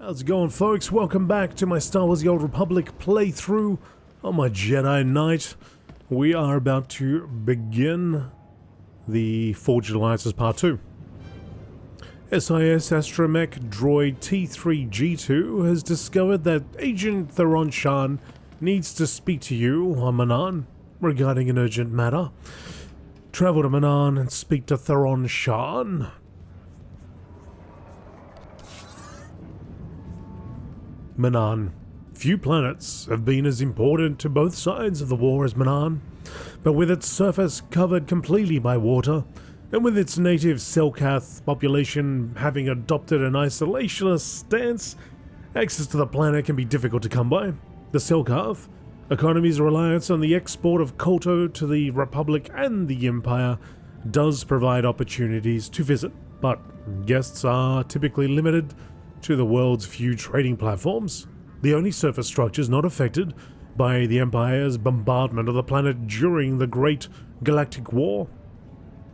How's it going, folks? Welcome back to my Star Wars The Old Republic playthrough on my Jedi Knight. We are about to begin the Forged Alliances Part 2. SIS astromech droid T3G2 has discovered that Agent Theron Shan needs to speak to you on Manaan regarding an urgent matter. Travel to Manaan and speak to Theron Shan. Manaan. Few planets have been as important to both sides of the war as Manaan, but with its surface covered completely by water, and with its native Selkath population having adopted an isolationist stance, access to the planet can be difficult to come by. The Selkath economy's reliance on the export of Kolto to the Republic and the Empire does provide opportunities to visit, but guests are typically limited to the world's few trading platforms, the only surface structures not affected by the Empire's bombardment of the planet during the Great Galactic War.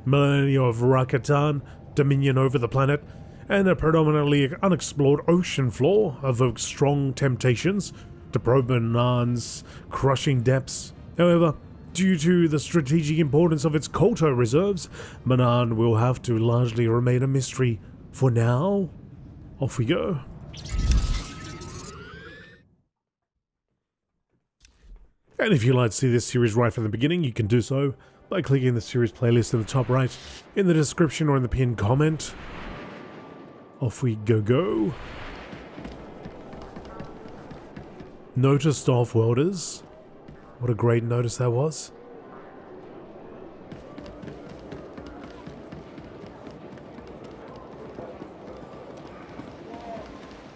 Millennia of Rakatan, dominion over the planet, and a predominantly unexplored ocean floor evoke strong temptations to probe Manaan's crushing depths. However, due to the strategic importance of its Kolto reserves, Manaan will have to largely remain a mystery for now. Off we go. And if you'd like to see this series right from the beginning, you can do so by clicking the series playlist in the top right, in the description or in the pinned comment. Off we go. Notice to off-worlders. What a great notice that was.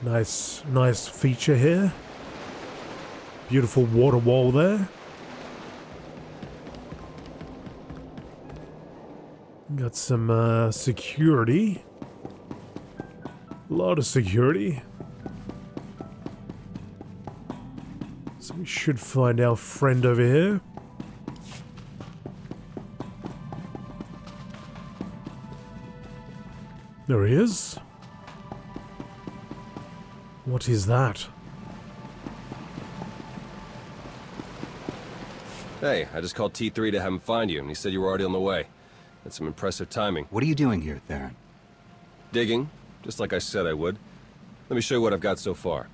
Nice feature here. Beautiful water wall there. Got some security. A lot of security. So we should find our friend over here. There he is. What is that? Hey, I just called T3 to have him find you, and he said you were already on the way. That's some impressive timing. What are you doing here, Theron? Digging, just like I said I would. Let me show you what I've got so far.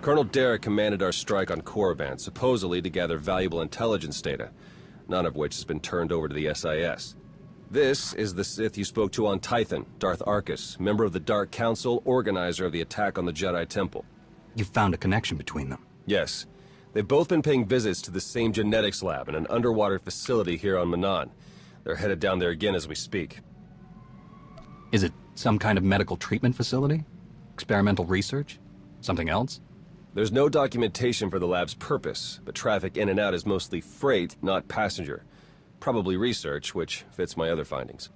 Colonel Derek commanded our strike on Korriban, supposedly to gather valuable intelligence data, none of which has been turned over to the SIS. This is the Sith you spoke to on Tython, Darth Arkus, member of the Dark Council, organizer of the attack on the Jedi Temple. You found a connection between them? Yes. They've both been paying visits to the same genetics lab in an underwater facility here on Manaan. They're headed down there again as we speak. Is it some kind of medical treatment facility? Experimental research? Something else? There's no documentation for the lab's purpose, but traffic in and out is mostly freight, not passenger. Probably research, which fits my other findings.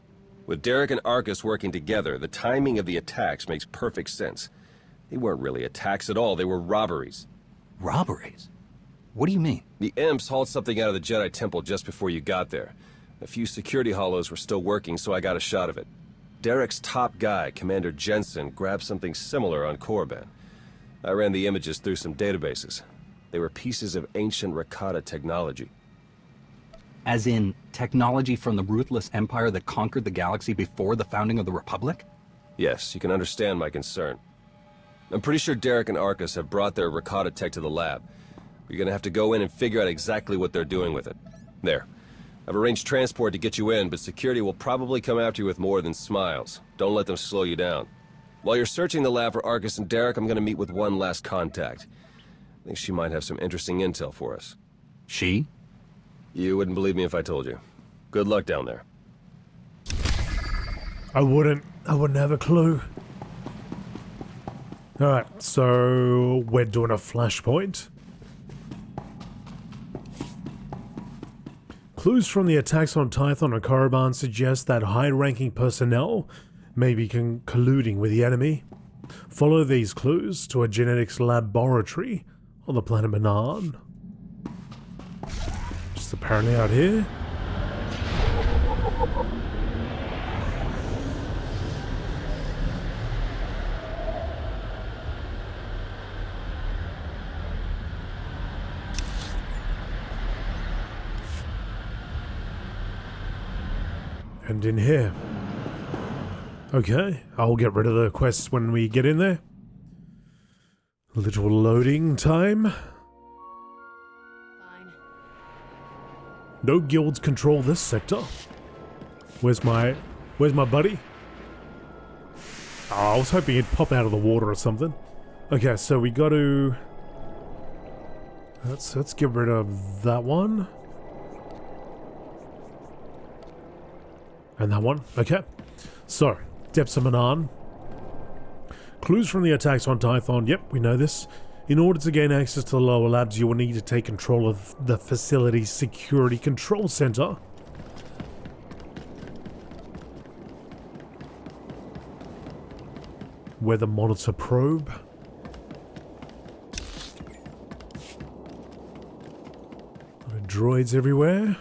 With Derek and Arkus working together, the timing of the attacks makes perfect sense. They weren't really attacks at all, they were robberies. Robberies? What do you mean? The Imps hauled something out of the Jedi Temple just before you got there. A few security hollows were still working, so I got a shot of it. Derek's top guy, Commander Jensen, grabbed something similar on Korriban. I ran the images through some databases. They were pieces of ancient Rakata technology. As in, technology from the ruthless empire that conquered the galaxy before the founding of the Republic? Yes, you can understand my concern. I'm pretty sure Derek and Arkus have brought their Rakata tech to the lab. You're gonna have to go in and figure out exactly what they're doing with it. There. I've arranged transport to get you in, but security will probably come after you with more than smiles. Don't let them slow you down. While you're searching the lab for Arkus and Derek, I'm gonna meet with one last contact. I think she might have some interesting intel for us. She? You wouldn't believe me if I told you. Good luck down there. I wouldn't have a clue. Alright, so we're doing a flashpoint. Clues from the attacks on Tython and Korriban suggest that high-ranking personnel may be colluding with the enemy. Follow these clues to a genetics laboratory on the planet Manaan. Just apparently out here. And in here. Okay, I'll get rid of the quests when we get in there. Little loading time. Fine. No guilds control this sector. Where's my buddy? Oh, I was hoping he'd pop out of the water or something. Okay, so we got to... Let's get rid of that one. And that one. Okay. So, depths of Manaan. Clues from the attacks on Tython. Yep, we know this. In order to gain access to the lower labs, you will need to take control of the facility's security control center. Weather monitor probe. Droids everywhere.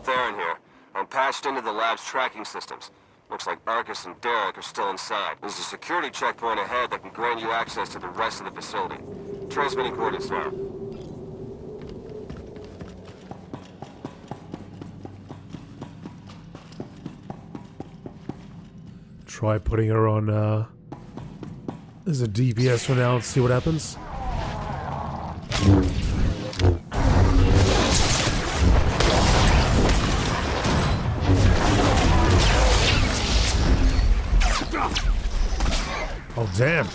Theron here. I'm patched into the lab's tracking systems. Looks like Arcus and Derek are still inside. There's a security checkpoint ahead that can grant you access to the rest of the facility. Transmitting coordinates now. Try putting her on, there's a DPS for now, let's see what happens. Oh, damn.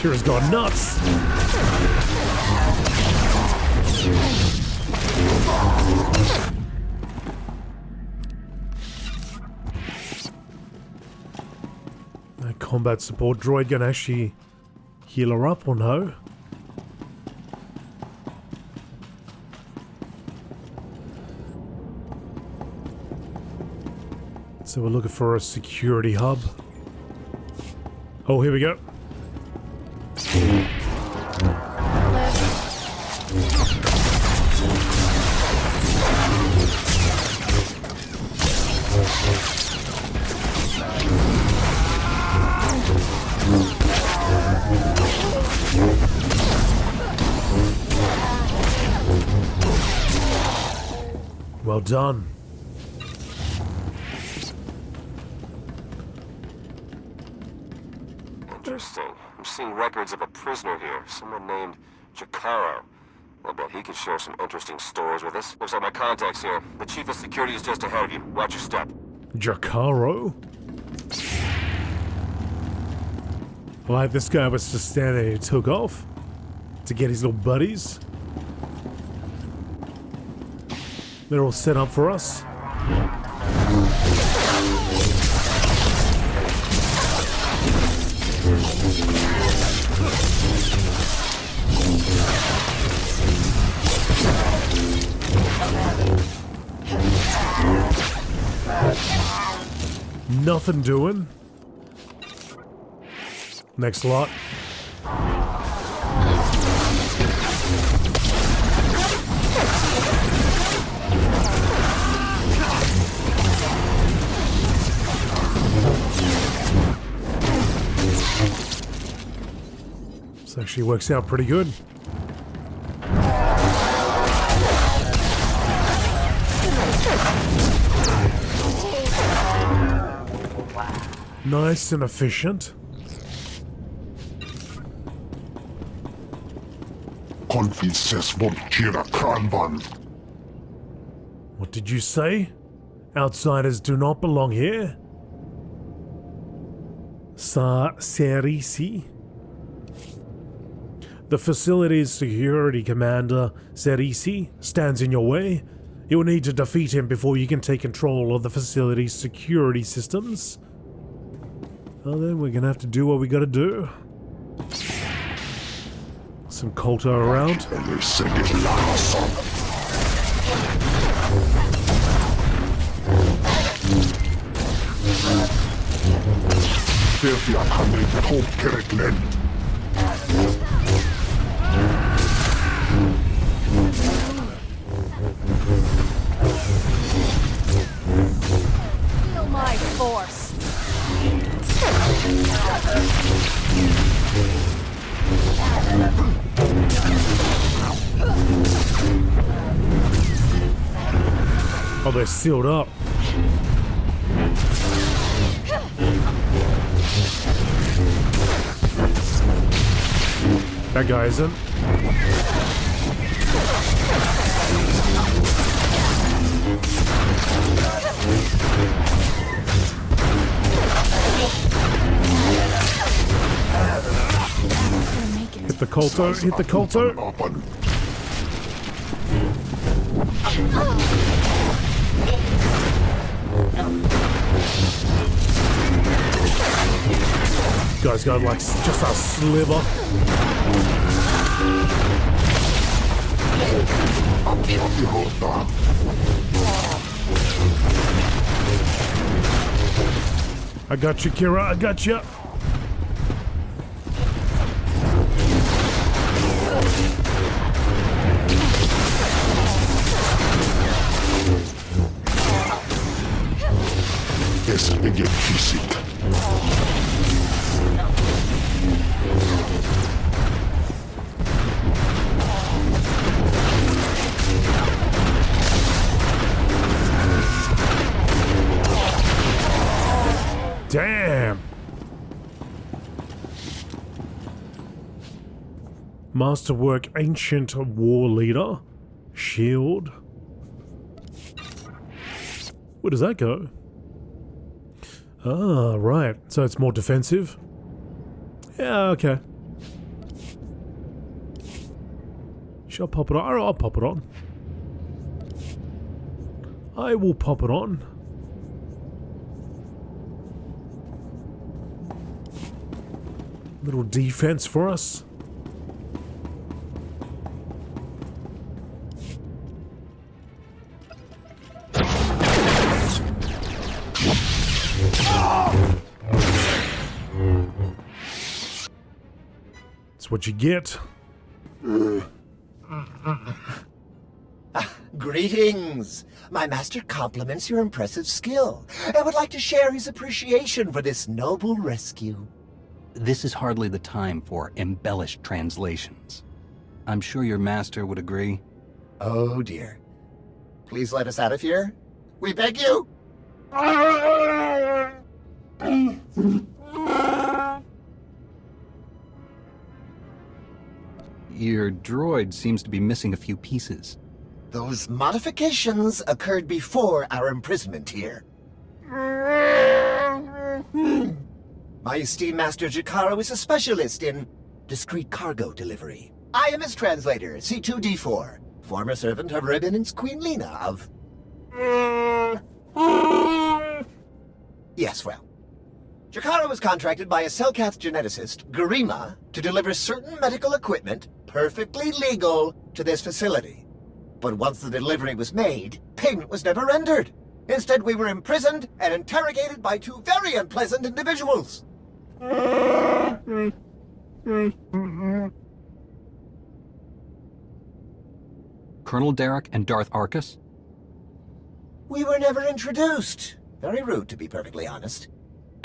Kira's gone nuts. That combat support droid gonna actually heal her up or no? So we're looking for a security hub. Oh, here we go. Well done. Interesting. I'm seeing records of a prisoner here, someone named Jakarro. I'll bet he could share some interesting stories with us. Looks like my contact's here. The chief of security is just ahead of you. Watch your step. Jakarro? Like this guy was just standing there and took off to get his little buddies. They're all set up for us. Nothing doing. Next lot. This actually works out pretty good. Nice and efficient. What did you say? Outsiders do not belong here? Serisi? The facility's security commander, Serisi, stands in your way. You will need to defeat him before you can take control of the facility's security systems. Well then, we're gonna have to do what we gotta do. Some Colto around. Feel my force. Oh, they're sealed up. That guy isn't. Hit the Colto, hit the Colto. Guy's got like just a sliver. I got you, Kira, I got you. Damn! Masterwork Ancient War Leader. Shield. Where does that go? Ah, right. So it's more defensive? Yeah, okay. Shall I pop it on? I'll pop it on. I will pop it on. Little defense for us. That's what you get. Greetings! My master compliments your impressive skill and would like to share his appreciation for this noble rescue. This is hardly the time for embellished translations. I'm sure your master would agree. Oh dear. Please let us out of here. We beg you! Your droid seems to be missing a few pieces. Those modifications occurred before our imprisonment here. My esteemed master Jakarro is a specialist in discreet cargo delivery. I am his translator, C2D4, former servant of Her Eminence Queen Lena of... Yes, well. Jakarro was contracted by a Selkath geneticist, Garima, to deliver certain medical equipment, perfectly legal, to this facility. But once the delivery was made, payment was never rendered. Instead, we were imprisoned and interrogated by two very unpleasant individuals. Colonel Derek and Darth Arcus? We were never introduced. Very rude, to be perfectly honest.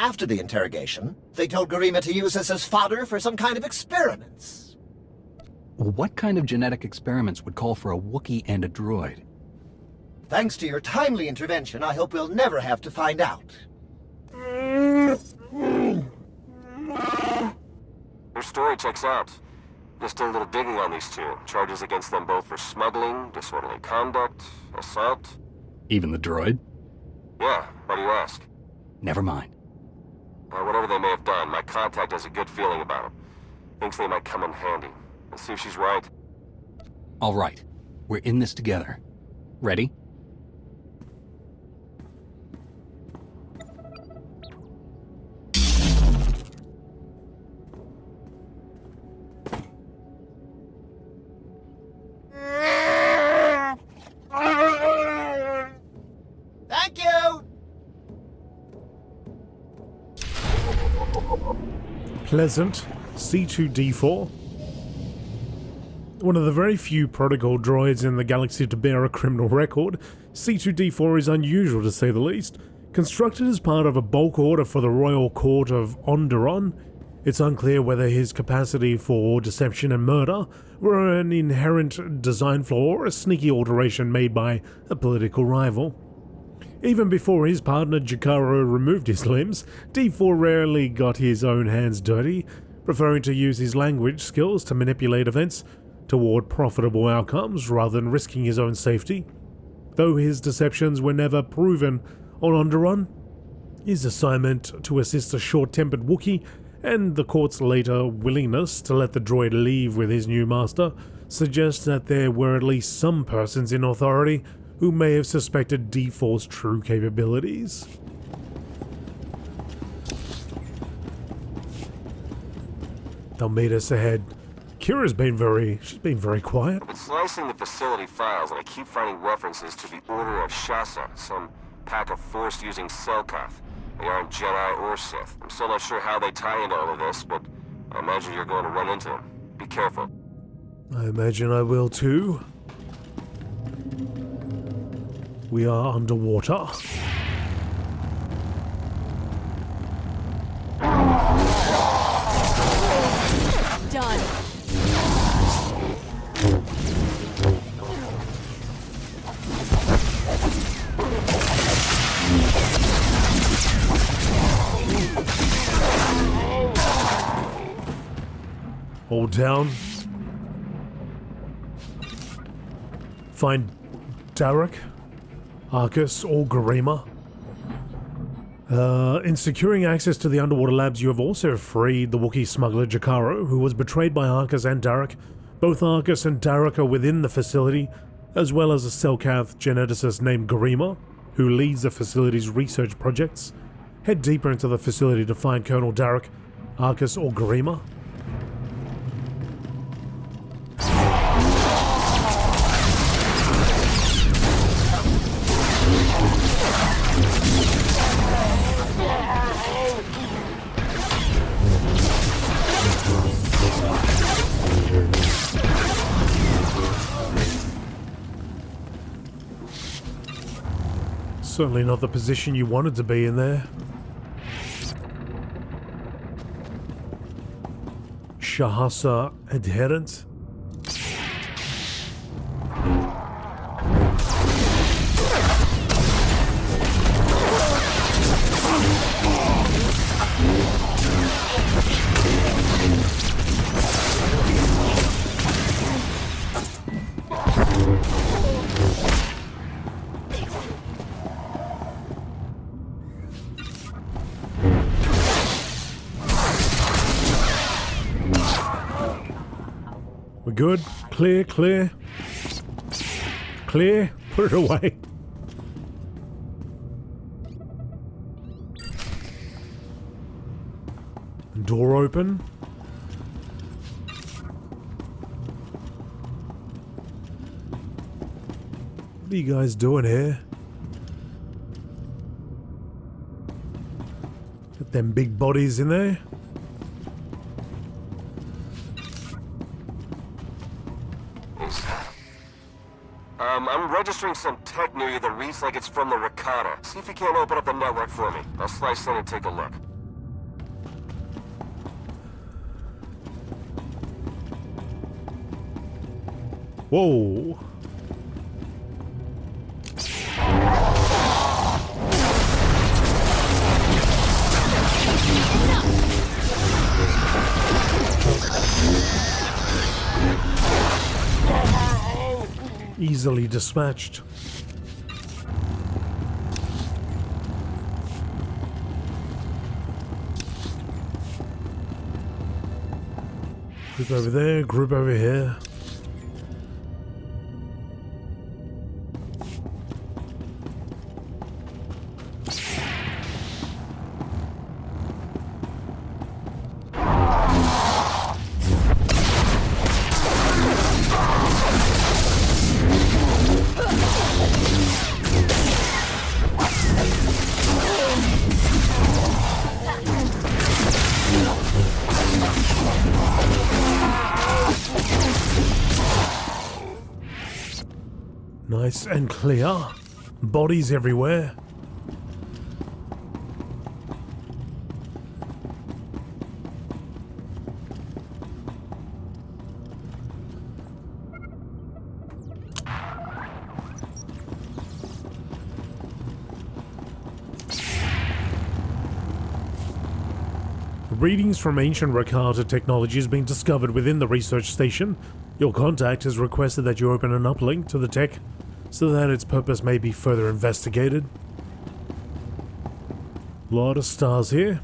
After the interrogation, they told Garima to use us as fodder for some kind of experiments. What kind of genetic experiments would call for a Wookiee and a droid? Thanks to your timely intervention, I hope we'll never have to find out. Your story checks out. Just did a little digging on these two. Charges against them both for smuggling, disorderly conduct, assault. Even the droid? Yeah, why do you ask? Never mind. Well, whatever they may have done, my contact has a good feeling about them. Thinks they might come in handy. Let's see if she's right. All right. We're in this together. Ready? Thank you! Pleasant. C2D4. One of the very few protocol droids in the galaxy to bear a criminal record, C2D4 is unusual to say the least. Constructed as part of a bulk order for the Royal Court of Onderon, it's unclear whether his capacity for deception and murder were an inherent design flaw or a sneaky alteration made by a political rival. Even before his partner Jakarro removed his limbs, D4 rarely got his own hands dirty, preferring to use his language skills to manipulate events toward profitable outcomes rather than risking his own safety. Though his deceptions were never proven on Onderon, his assignment to assist a short-tempered Wookiee and the court's later willingness to let the droid leave with his new master suggests that there were at least some persons in authority who may have suspected D4's true capabilities. They'll meet us ahead. Kira's been very quiet. I've been slicing the facility files, and I keep finding references to the Order of Shasa, some pack of Force-using Selkath. They aren't Jedi or Sith. I'm still not sure how they tie into all of this, but I imagine you're going to run into them. Be careful. I imagine I will too. We are underwater. Done. Hold down. Find Derek, Arcus, or Garima. In securing access to the underwater labs, you have also freed the Wookiee smuggler Jakarro, who was betrayed by Arcus and Derek. Both Arcus and Derek are within the facility, as well as a Selkath geneticist named Garima, who leads the facility's research projects. Head deeper into the facility to find Colonel Derek, Arcus, or Garima. Certainly not the position you wanted to be in there. Shahasa adherent. We're good. Clear, clear. Clear. Put it away. Door open. What are you guys doing here? Got them big bodies in there. I'm registering some tech near you that reads like it's from the Rakata. See if you can't open up the network for me. I'll slice in and take a look. Whoa. Easily dispatched. Group over there, group over here. Nice and clear. Bodies everywhere. Readings from ancient Rakata technology has been discovered within the research station. Your contact has requested that you open an uplink to the tech so that its purpose may be further investigated. Lot of stars here.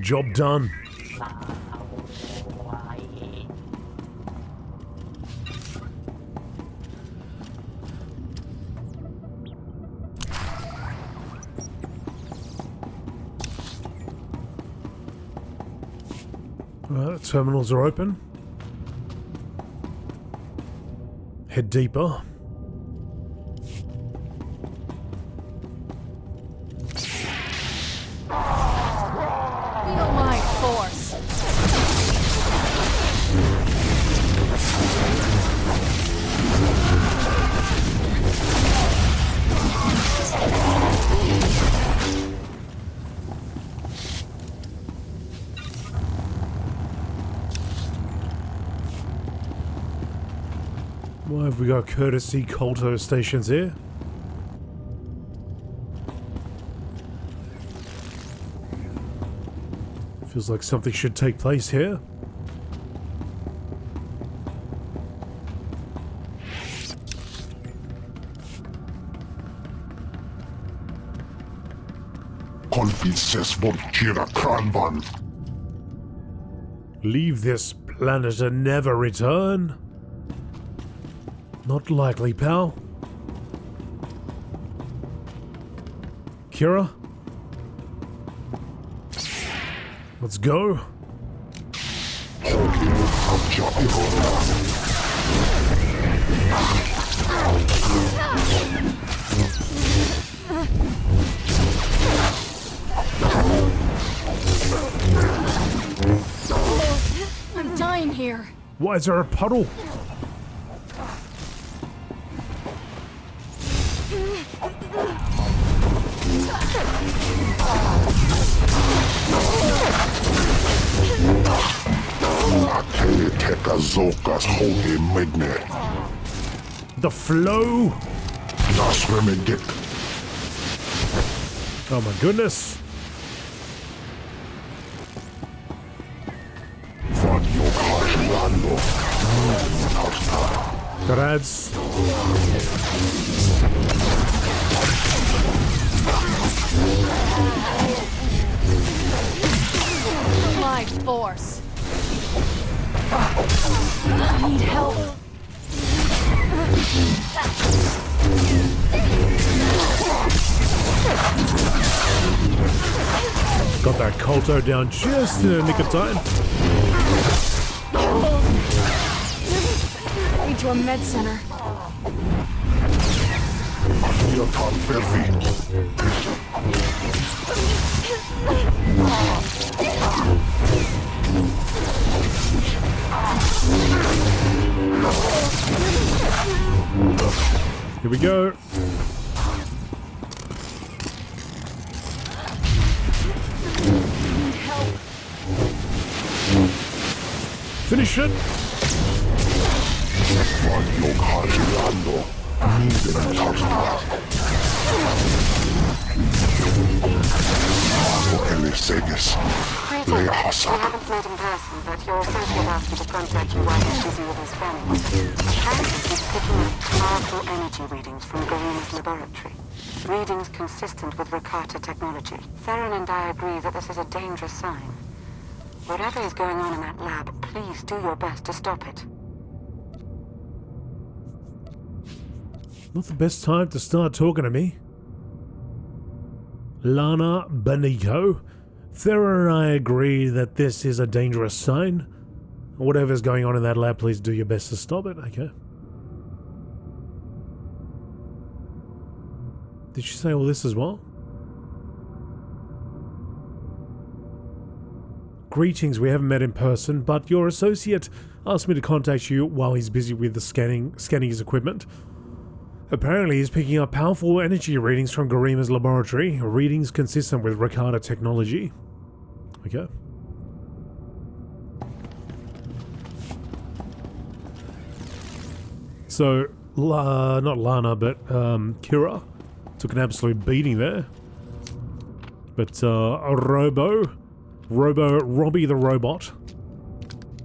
Job done. Terminals are open. Head deeper. Feel my force. Why have we got courtesy Colto stations here? Feels like something should take place here. Leave this planet and never return? Not likely, pal. Kira? Let's go. I'm dying here. Why is there a puddle? The flow? Oh my goodness. Grads. My force. I need help. Got that Colto down just in the nick of time. Need to a med center. Here we go. Need help. Finish it. We haven't met in person, but your associate asked me to contact you while he's busy with his friends. Apparently he's picking up powerful energy readings from Garima's laboratory. Readings consistent with Rakata technology. Theron and I agree that this is a dangerous sign. Whatever is going on in that lab, please do your best to stop it. Not the best time to start talking to me. Lana Benito. Theron and I agree that this is a dangerous sign. Whatever's going on in that lab, please do your best to stop it. Okay. Did she say all this as well? greetings, we haven't met in person, but your associate asked me to contact you while he's busy with the scanning his equipment. Apparently, he's picking up powerful energy readings from Garima's laboratory, readings consistent with Rakata technology. Okay. So, not Lana, but Kira took an absolute beating there. But Robbie the robot,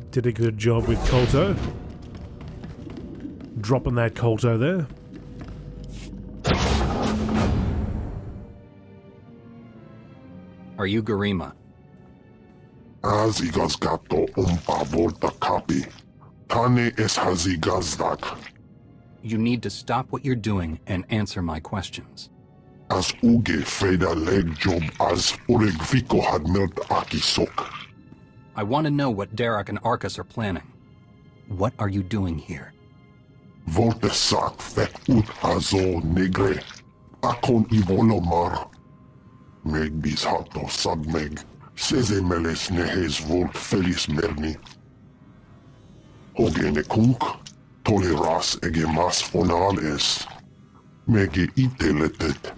did a good job with Kolto. Dropping that Kolto there. Are you Garima? Azigazgato umpa volta kapi. Tane es hazigazdak. You need to stop what you're doing and answer my questions. As uge freda leg job as uregviko had mirt akisok. I want to know what Derek and Arcus are planning. What are you doing here? Volte sak fek ut azo negre. Akon ivolomar. Meg bis hato sagmeg. Seze meles nehes volt felis merni. Hogene kunk. Toleras ege mas fonal es. Mege iteletet.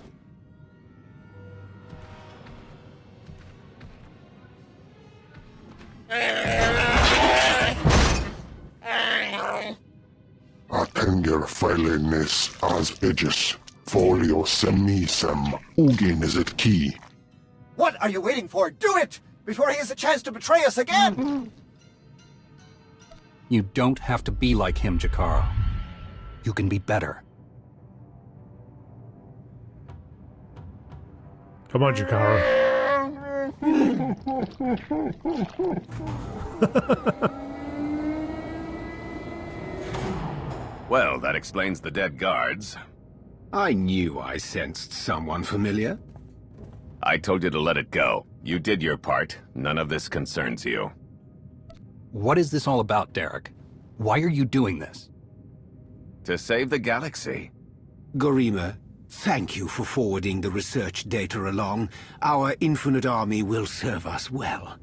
Atenger feilenes as edges. Folio semisem. Ugen is it key. What are you waiting for? Do it! Before he has a chance to betray us again! You don't have to be like him, Jakarro. You can be better. Come on, Jakarro. Well, that explains the dead guards. I knew I sensed someone familiar. I told you to let it go. You did your part. None of this concerns you. What is this all about, Derek? Why are you doing this? To save the galaxy. Garima, thank you for forwarding the research data along. Our infinite army will serve us well.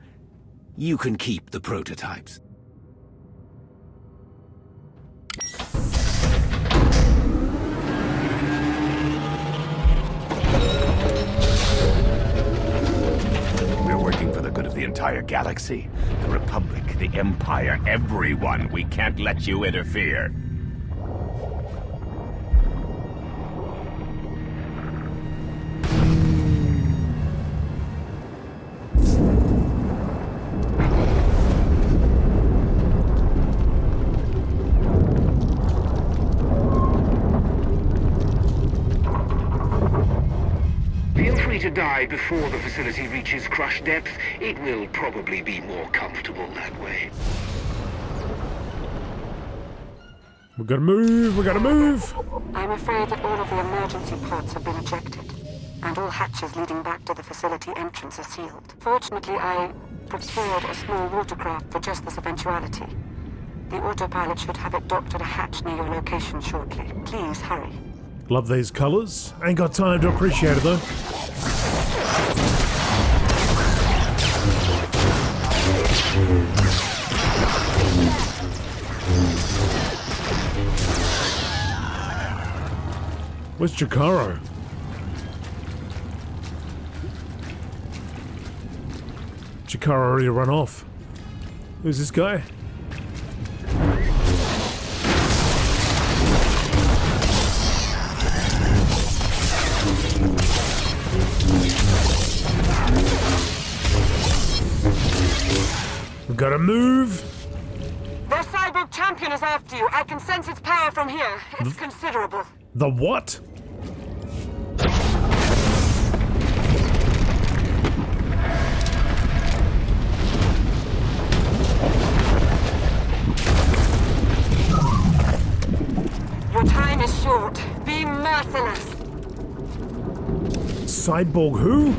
You can keep the prototypes. We're working for the good of the entire galaxy. The Republic, the Empire, everyone. We can't let you interfere. Feel free to die before the facility reaches crush depth. It will probably be more comfortable that way. We gotta move, we gotta move! I'm afraid that all of the emergency pods have been ejected, and all hatches leading back to the facility entrance are sealed. Fortunately, I procured a small watercraft for just this eventuality. The autopilot should have it docked at a hatch near your location shortly. Please hurry. Love these colours. Ain't got time to appreciate it though. Where's Jakarro? Jakarro already run off. Who's this guy? We gotta move! Their cyborg champion is after you. I can sense its power from here. It's considerable. The what? Your time is short. Be merciless. Cyborg who?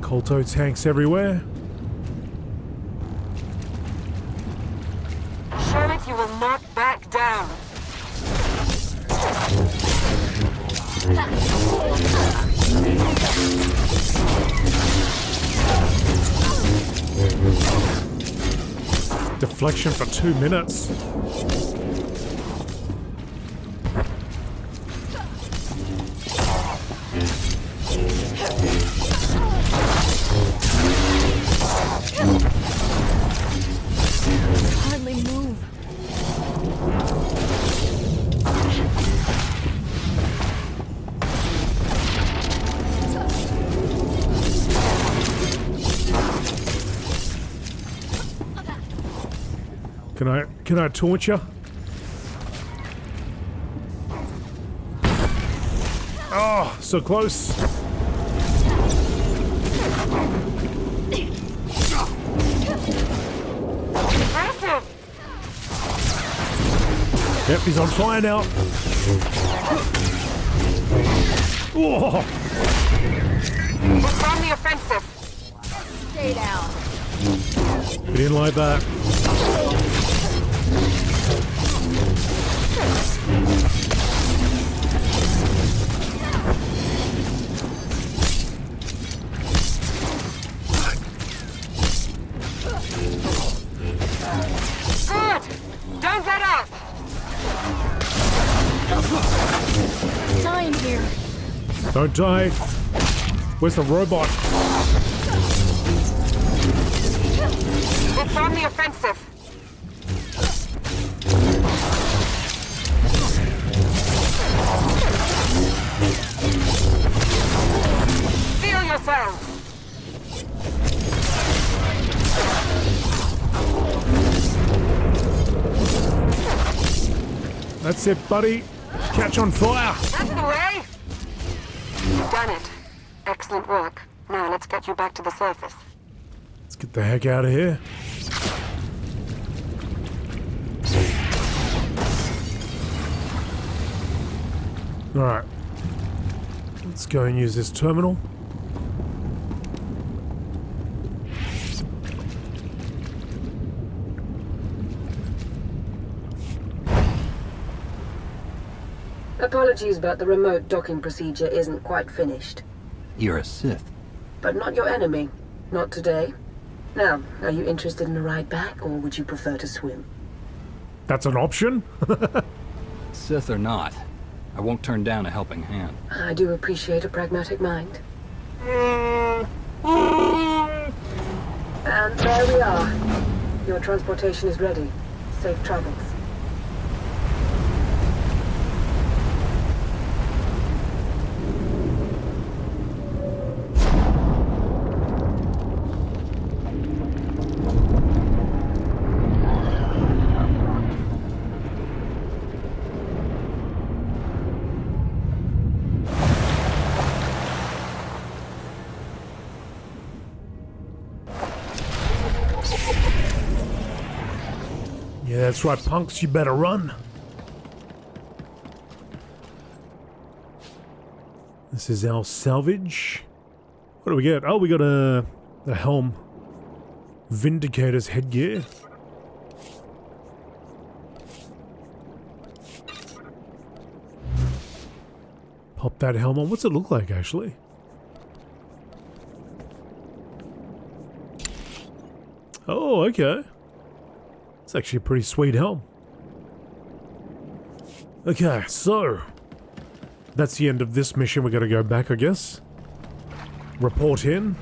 Kolto tanks everywhere. Show it you will not back down. Deflection for 2 minutes. Hardly move. Can I taunt you? Oh, so close. Yep, he's on fire now. Oh. It's on the offensive. Stay down. He didn't like that. Good! Don't let up! Dying here. Don't die. Where's the robot? It's on the offensive. Feel yourself. That's it, buddy. Catch on fire. That's the way. You've done it. Excellent work. Now let's get you back to the surface. Let's get the heck out of here. Alright. Let's go and use this terminal. Apologies, but the remote docking procedure isn't quite finished. You're a Sith. But not your enemy. Not today. Now, are you interested in a ride back, or would you prefer to swim? That's an option? Sith or not, I won't turn down a helping hand. I do appreciate a pragmatic mind. And there we are. Your transportation is ready. Safe travels. Yeah, that's right, punks, you better run. This is our salvage. What do we get? Oh, we got a helm. Vindicator's headgear. Pop that helm on. What's it look like, actually? Oh, okay. It's actually a pretty sweet helm. Okay, so that's the end of this mission. We're gonna go back, I guess. Report in.